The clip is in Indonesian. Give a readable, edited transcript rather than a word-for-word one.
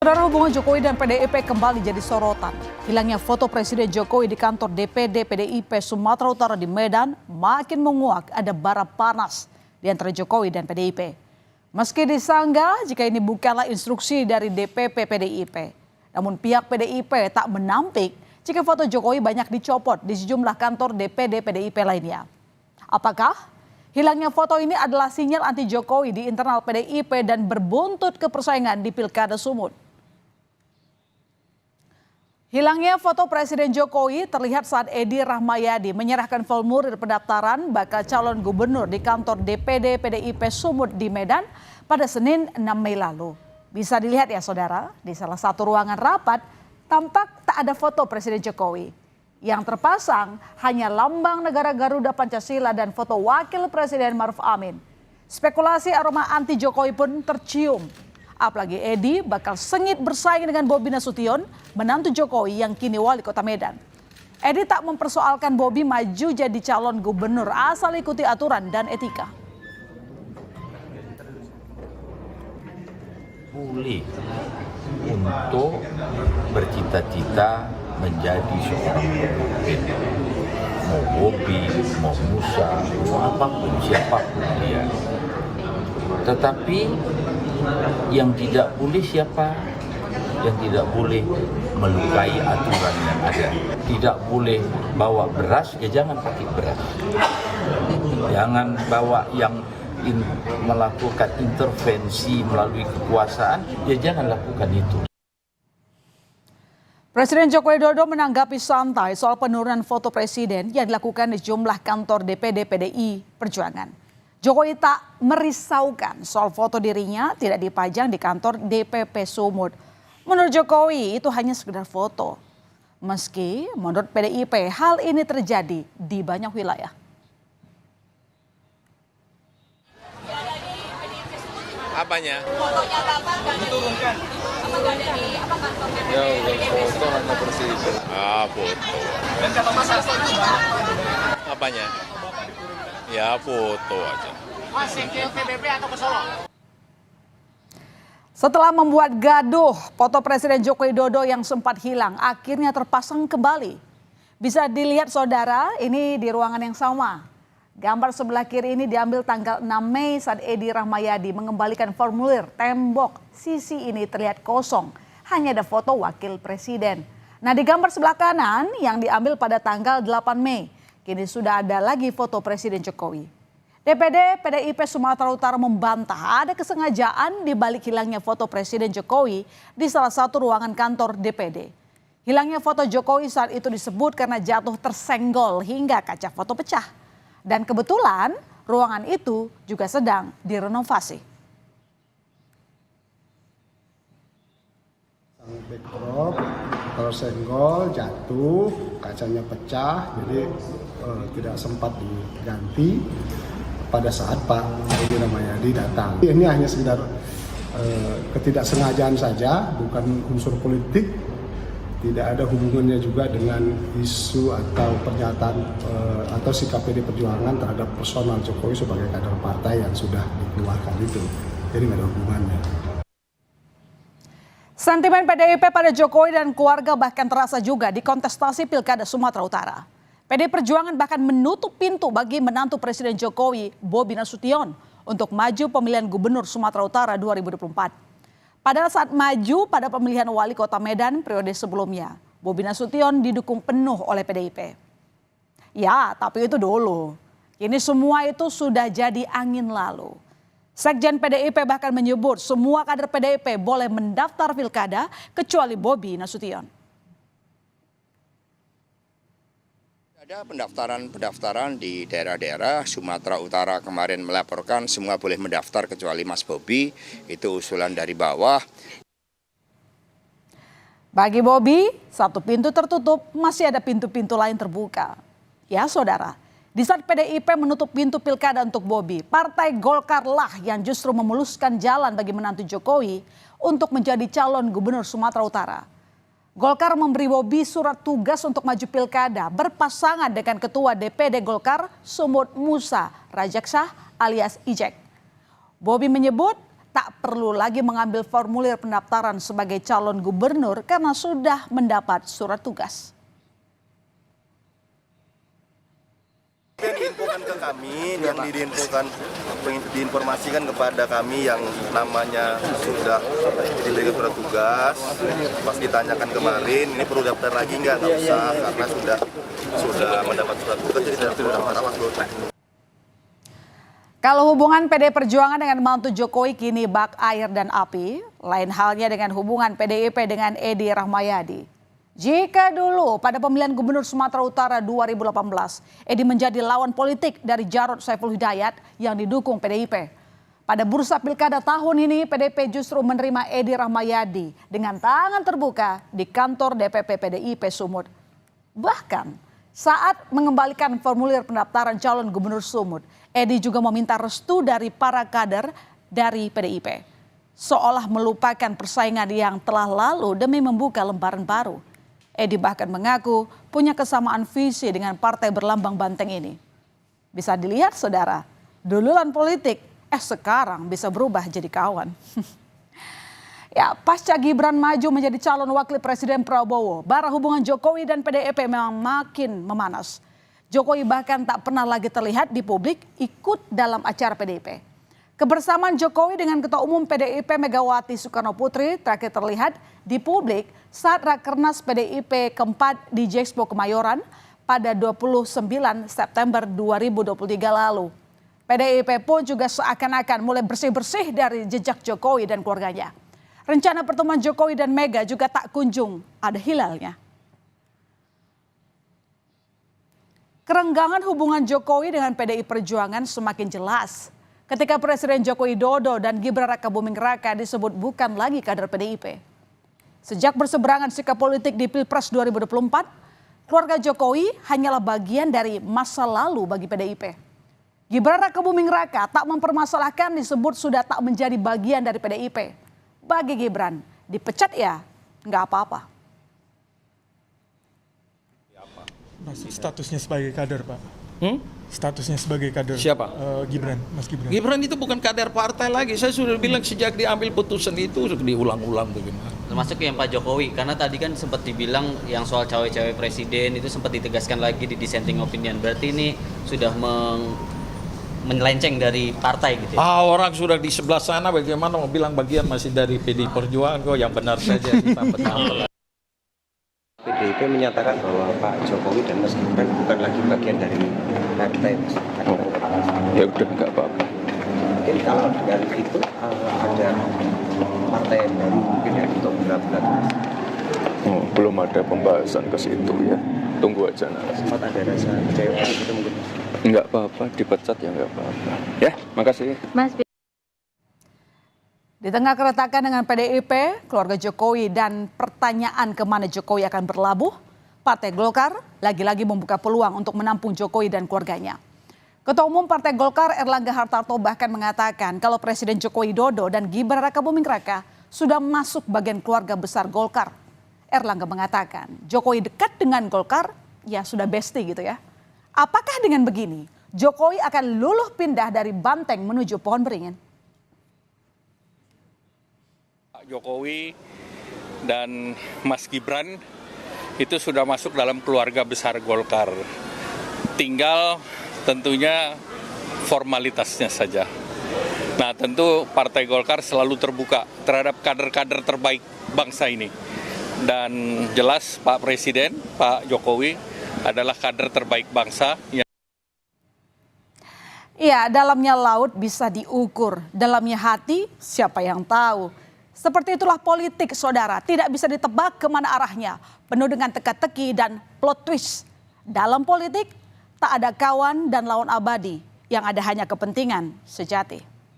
Saudara, hubungan Jokowi dan PDIP kembali jadi sorotan. Hilangnya foto Presiden Jokowi di kantor DPD PDIP Sumatera Utara di Medan makin menguak ada bara panas di antara Jokowi dan PDIP. Meski disanggah jika ini bukanlah instruksi dari DPP PDIP. Namun pihak PDIP tak menampik jika foto Jokowi banyak dicopot di sejumlah kantor DPD PDIP lainnya. Apakah hilangnya foto ini adalah sinyal anti Jokowi di internal PDIP dan berbuntut ke persaingan di Pilkada Sumut? Hilangnya foto Presiden Jokowi terlihat saat Edi Rahmayadi menyerahkan formulir pendaftaran bakal calon gubernur di kantor DPD PDIP Sumut di Medan pada Senin 6 Mei lalu. Bisa dilihat ya saudara, di salah satu ruangan rapat tampak tak ada foto Presiden Jokowi. Yang terpasang hanya lambang negara Garuda Pancasila dan foto Wakil Presiden Maruf Amin. Spekulasi aroma anti Jokowi pun tercium. Apalagi Edi bakal sengit bersaing dengan Bobi Nasution, menantu Jokowi yang kini wali kota Medan. Edi tak mempersoalkan Bobi maju jadi calon gubernur asal ikuti aturan dan etika. Boleh untuk bercita-cita menjadi seorang pemimpin. Mau Bobi, mau Musa, mau apapun, siapapun dia. Tetapi yang tidak boleh siapa? Yang tidak boleh melukai aturan yang ada. Tidak boleh bawa beras, ya jangan pakai beras. Jangan bawa yang melakukan intervensi melalui kekuasaan, ya jangan lakukan itu. Presiden Joko Widodo menanggapi santai soal penurunan foto presiden yang dilakukan di jumlah kantor DPD PDI Perjuangan. Jokowi tak merisaukan soal foto dirinya tidak dipajang di kantor DPP Sumut. Menurut Jokowi itu hanya sekedar foto. Meski menurut PDIP hal ini terjadi di banyak wilayah. Apanya? Fotonya Bapak kan Diturunkan. apa nggak ada di apa kantornya? Ya udah foto hanya bersih. Foto. Dan kalau Mas Hasto itu Apanya? Ya foto aja. Mas ke PBB atau ke Solo? Setelah membuat gaduh, foto Presiden Joko Widodo yang sempat hilang akhirnya terpasang kembali. Bisa dilihat saudara, ini di ruangan yang sama. Gambar sebelah kiri ini diambil tanggal 6 Mei saat Edi Rahmayadi mengembalikan formulir. Tembok sisi ini terlihat kosong, hanya ada foto Wakil Presiden. Nah di gambar sebelah kanan yang diambil pada tanggal 8 Mei, kini sudah ada lagi foto Presiden Jokowi. DPD PDIP Sumatera Utara membantah ada kesengajaan di balik hilangnya foto Presiden Jokowi di salah satu ruangan kantor DPD. Hilangnya foto Jokowi saat itu disebut karena jatuh tersenggol hingga kaca foto pecah. Dan kebetulan ruangan itu juga sedang direnovasi. Backdrop, tersenggol, jatuh, kacanya pecah, jadi tidak sempat diganti pada saat Pak Edi Rahmayadi datang. Ini hanya sekedar ketidaksengajaan saja, bukan unsur politik, tidak ada hubungannya juga dengan isu atau pernyataan atau sikap PD Perjuangan terhadap personal Jokowi sebagai kader partai yang sudah dikeluarkan itu. Jadi nggak ada hubungannya. Sentimen PDIP pada Jokowi dan keluarga bahkan terasa juga di kontestasi Pilkada Sumatera Utara. PDI Perjuangan bahkan menutup pintu bagi menantu Presiden Jokowi, Bobi Nasution, untuk maju pemilihan Gubernur Sumatera Utara 2024. Padahal saat maju pada pemilihan wali kota Medan periode sebelumnya, Bobi Nasution didukung penuh oleh PDIP. Ya, tapi itu dulu. Kini semua itu sudah jadi angin lalu. Sekjen PDIP bahkan menyebut semua kader PDIP boleh mendaftar pilkada kecuali Bobi Nasution. Ada pendaftaran di daerah-daerah Sumatera Utara kemarin melaporkan semua boleh mendaftar kecuali Mas Bobi, itu usulan dari bawah. Bagi Bobi, satu pintu tertutup, masih ada pintu-pintu lain terbuka. Ya saudara, di saat PDIP menutup pintu pilkada untuk Bobi, Partai Golkar lah yang justru memuluskan jalan bagi menantu Jokowi untuk menjadi calon gubernur Sumatera Utara. Golkar memberi Bobi surat tugas untuk maju pilkada berpasangan dengan Ketua DPD Golkar Sumut Musa Rajeksah alias Ijek. Bobi menyebut tak perlu lagi mengambil formulir pendaftaran sebagai calon gubernur karena sudah mendapat surat tugas. Yang diinfokan ke kami, yang diinformasikan kepada kami yang namanya sudah diberikan surat tugas. Pas ditanyakan kemarin, ini perlu daftar lagi nggak usah, karena sudah mendapat surat tugas, jadi tidak perlu daftar awas dulu. Kalau hubungan PDI Perjuangan dengan mantu Jokowi kini bak air dan api, lain halnya dengan hubungan PDIP dengan Edi Rahmayadi. Jika dulu pada pemilihan Gubernur Sumatera Utara 2018, Edi menjadi lawan politik dari Jarod Saiful Hidayat yang didukung PDIP. Pada bursa pilkada tahun ini, PDIP justru menerima Edi Rahmayadi dengan tangan terbuka di kantor DPP PDIP Sumut. Bahkan saat mengembalikan formulir pendaftaran calon Gubernur Sumut, Edi juga meminta restu dari para kader dari PDIP. Seolah melupakan persaingan yang telah lalu demi membuka lembaran baru. Edi bahkan mengaku punya kesamaan visi dengan partai berlambang banteng ini. Bisa dilihat saudara, duluan politik, sekarang bisa berubah jadi kawan. Ya, pasca Gibran maju menjadi calon wakil presiden Prabowo, bara hubungan Jokowi dan PDIP memang makin memanas. Jokowi bahkan tak pernah lagi terlihat di publik ikut dalam acara PDIP. Kebersamaan Jokowi dengan Ketua Umum PDIP Megawati Soekarno Putri terakhir terlihat di publik saat Rakernas PDIP keempat di Jexpo Kemayoran pada 29 September 2023 lalu. PDIP pun juga seakan-akan mulai bersih-bersih dari jejak Jokowi dan keluarganya. Rencana pertemuan Jokowi dan Mega juga tak kunjung ada hilalnya. Kerenggangan hubungan Jokowi dengan PDI Perjuangan semakin jelas ketika Presiden Joko Widodo dan Gibran Rakabuming Raka disebut bukan lagi kader PDIP. Sejak berseberangan sikap politik di Pilpres 2024, keluarga Jokowi hanyalah bagian dari masa lalu bagi PDIP. Gibran Rakabuming Raka tak mempermasalahkan disebut sudah tak menjadi bagian dari PDIP. Bagi Gibran, dipecat ya nggak apa-apa. Masih statusnya sebagai kader, Pak. Statusnya sebagai kader. Siapa? Gibran, Mas Gibran. Gibran itu bukan kader partai lagi. Saya sudah bilang sejak diambil putusan itu diulang-ulang bagaimana. Termasuk yang Pak Jokowi, karena tadi kan sempat dibilang yang soal cawe-cawe presiden itu sempat ditegaskan lagi di dissenting opinion. Berarti ini sudah menyelenceng dari partai gitu ya? Orang sudah di sebelah sana bagaimana mau bilang bagian masih dari PDI Perjuangan kok yang benar saja. PDIP menyatakan bahwa Pak Jokowi dan Mas Gibran bukan lagi bagian dari partai. Ya udah nggak apa-apa. Mungkin kalau dengan itu ada partai yang baru mungkin yang untuk berlabuh. Belum ada pembahasan ke situ ya. Tunggu aja nanti. Sempat ada rasa kecewa gitu mungkin. Nggak apa-apa, dipecat ya nggak apa-apa. Ya, makasih. Mas. Di tengah keretakan dengan PDIP, keluarga Jokowi dan pertanyaan kemana Jokowi akan berlabuh, Partai Golkar lagi-lagi membuka peluang untuk menampung Jokowi dan keluarganya. Ketua Umum Partai Golkar Erlangga Hartarto bahkan mengatakan kalau Presiden Joko Widodo dan Gibran Rakabuming Raka sudah masuk bagian keluarga besar Golkar. Erlangga mengatakan Jokowi dekat dengan Golkar, ya sudah bestie gitu ya. Apakah dengan begini Jokowi akan luluh pindah dari Banteng menuju Pohon Beringin? Jokowi dan Mas Gibran itu sudah masuk dalam keluarga besar Golkar. Tinggal tentunya formalitasnya saja. Nah, tentu Partai Golkar selalu terbuka terhadap kader-kader terbaik bangsa ini. Dan jelas Pak Presiden, Pak Jokowi adalah kader terbaik bangsa. Iya, dalamnya laut bisa diukur, dalamnya hati siapa yang tahu. Seperti itulah politik, saudara. Tidak bisa ditebak kemana arahnya. Penuh dengan teka-teki dan plot twist. Dalam politik, tak ada kawan dan lawan abadi. Yang ada hanya kepentingan sejati.